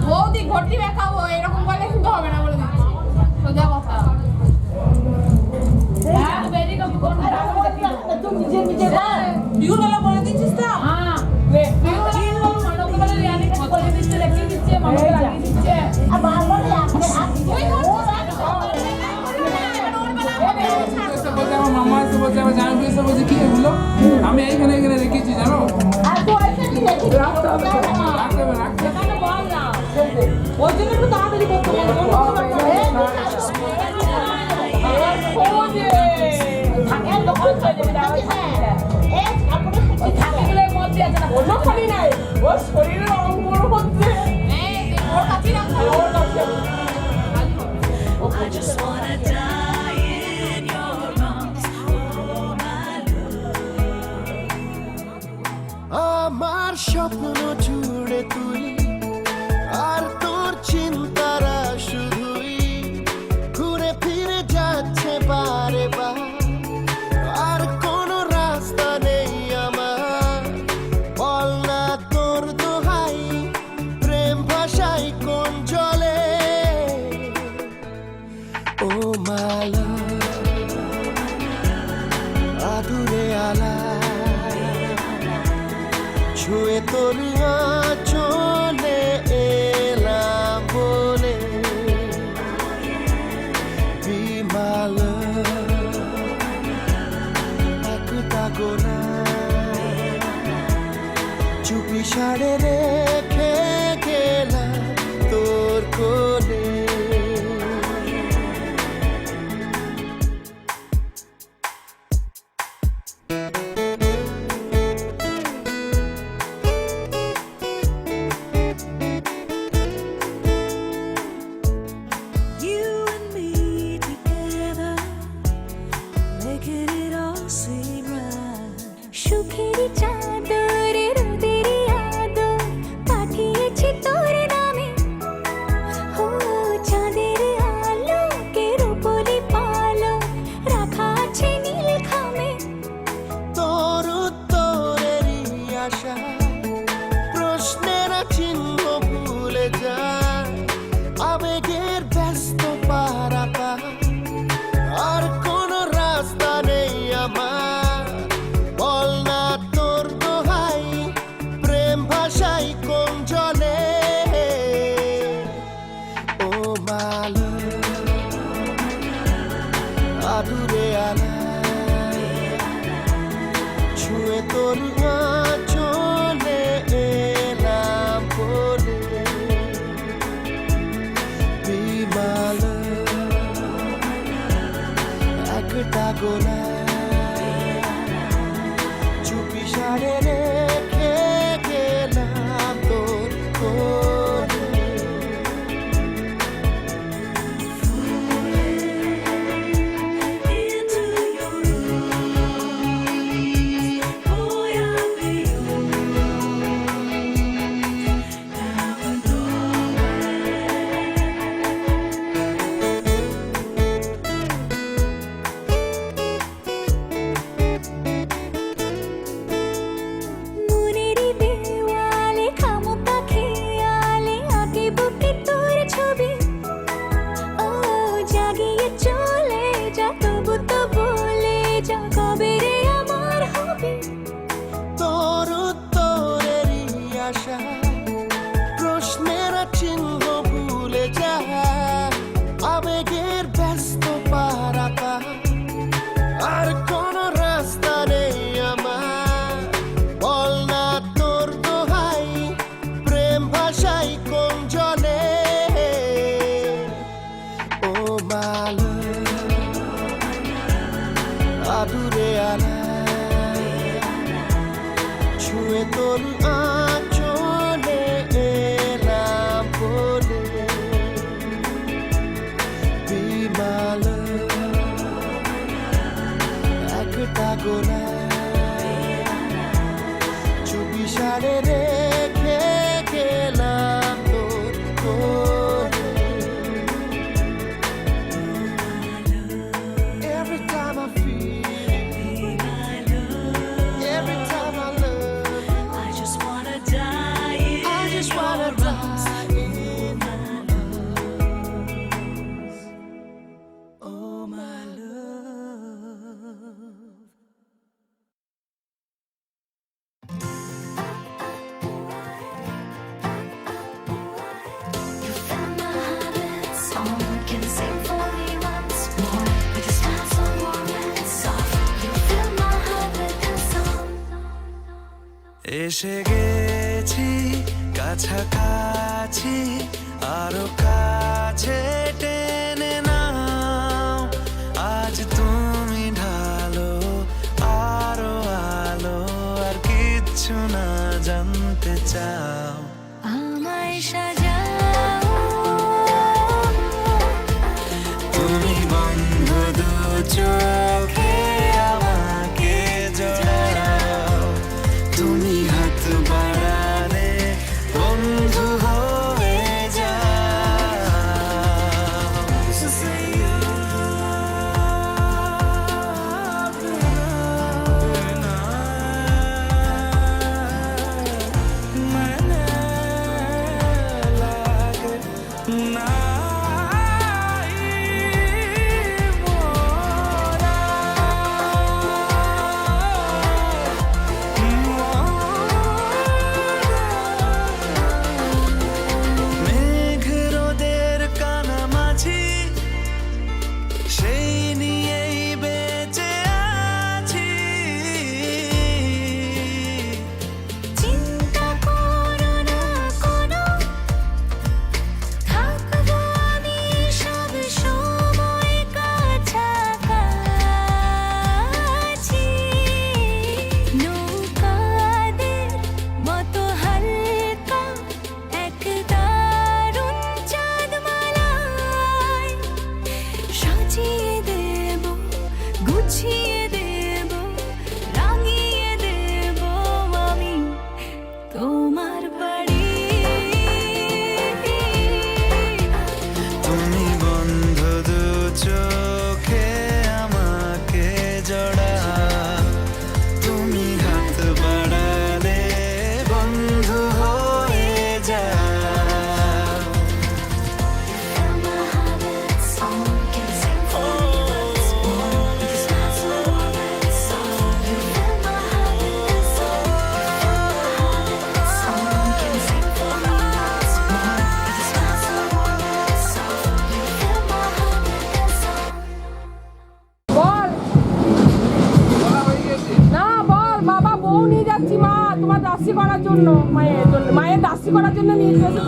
বৌদি ঘটি দেখাবো এরকম বলে কিন্তু হবে না বলে দিচ্ছি সোজা কথা। বলে দিচ্ছিস তো মামা এসে বলছে আবার জামাই এসে বলছে কি এগুলো আমি এইখানে এখানে রেখেছি জানো রাখতে হবে রাখতে ওই জন্য একটু তাড়াতাড়ি করতে I just wanna die in your arms, oh my love. আমার স্বপ্ন জুড়ে তুই আর তোর চিন্তারা শুধুই ঘুরে ফিরে যাচ্ছে বারে বার আর কোনো রাস্তা নেই আমার বল না তোর দোহাই প্রেম ভাষাই কোন জলে ও মালা আদুরে আলা ছুঁয়ে তোর চলে এলাম বলে বিমাল একটা গোনা চুপি সাড়ে রেখে গেলাম তোর কোলে You and me together, making it all seem right. সুখেরই চাদর রোদেরই আদর পাঠিয়েছি তোর নামে ও চাঁদের আলোকের উপরে পালক রাখা আছে নীল খামে তোর উত্তরেরই আশা প্রশ্নের চিহ্ন ভুলে যায় আবেগের ব্যস্ত পারাপা আর কোনো রাস্তা নেই আমার বল না তোর দোহাই প্রেম ভাষাই কোন জলে ও মাল আদুরে আলা ছুঁয়ে তোর চলে এলাম বলে বিমাল একটা গোলা চুপি সাড়ে রেখে গেলাম তোর কোলে Into your arms, boy, I feel now and always. এসে গেছি কাছাকাছি, আরো কাছে টেনে নাও। আজ তুমি ঢালো আরো আলো, আর কিচ্ছু না জানতে চাও। আমায় সাজাও, তুমি বন্ধ দু চোখে আমাকে জড়াও, তুমি হাত বাড়ালে বন্ধু হয়ে মেঘ রোদের কানামাছি, সেই নিয়েই বেঁচে আছি। চিন্তা করো না কোনো, থাকবো আমি সব সময় কাছাকাছি। নৌকাদের মতো হালকা এক দারুণ চাঁদমালায় সাজিয়ে দেব, গুছিয়ে দেব, রাঙিয়ে দেব আমি তোমার বাড়ি। তুমি বন্ধ দু চোখে আমাকে জড়াও, তুমি হাত বাড়ালে বন্ধু হয়ে যাও। বল না, বল বাবা, বউ নিয়ে যাচ্ছি মা, তোমার দাসি করার জন্য, মায়ের দাসি করার জন্য নিয়ে এসেছি।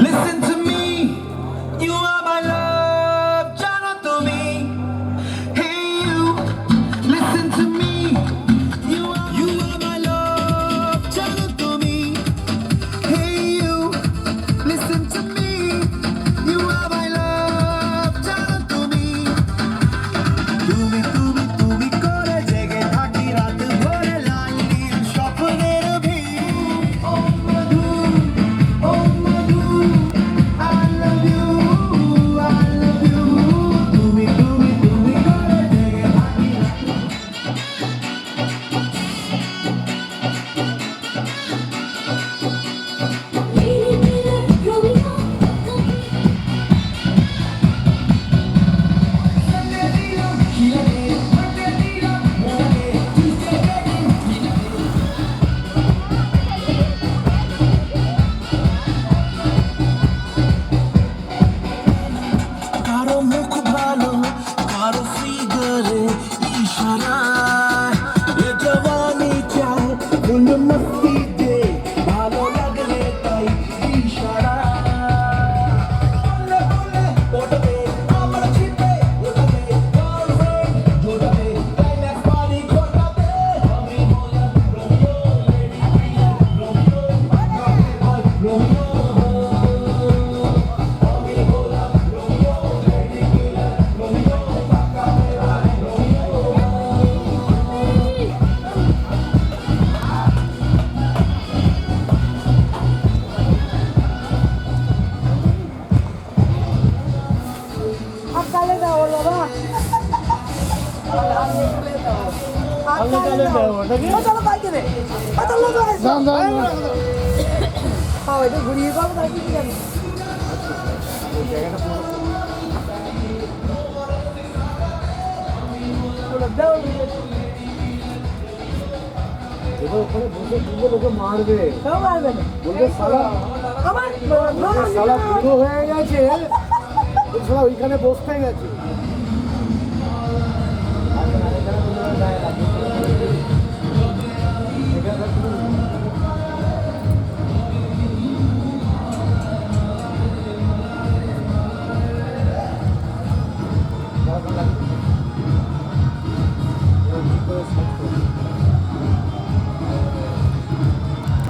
Listen to me, you are my love, জানো তুমি। Hey you, listen to me, you are my love, জানো তুমি। Hey you, listen to me, you are my love, জানো তুমি। তুমি তুমি তুমি করে জেগে থাকি রাত ভরে, লাল নীল স্বপ্নের ভিড়। Oh Madhu, oh Madhu, I love you, I love you। তুমি তুমি তুমি করে জেগে থাকি কারো মুখ ভালো, কারো ফিগারে ইশারায়, এ জওয়ানি চায় ফুল মস্তি দে, ভালো লাগলে তাই ইশারা। বলে বলে ওঠবে আমার জিপে, ওঠবে গার্লফ্রেন্ড, জোড়াবে ক্লাইম্যাক্স পার্টি ঘটাবে। আমি হলাম Romeo, lady queen, Romeo, Romeo. ঘুরিয়ে এবার ওখানে বসে তুলবে লোকে মারবে বলবে শালা শালা বুড়ো হয়ে গেছে ওই শালা ওইখানে বসতে গেছে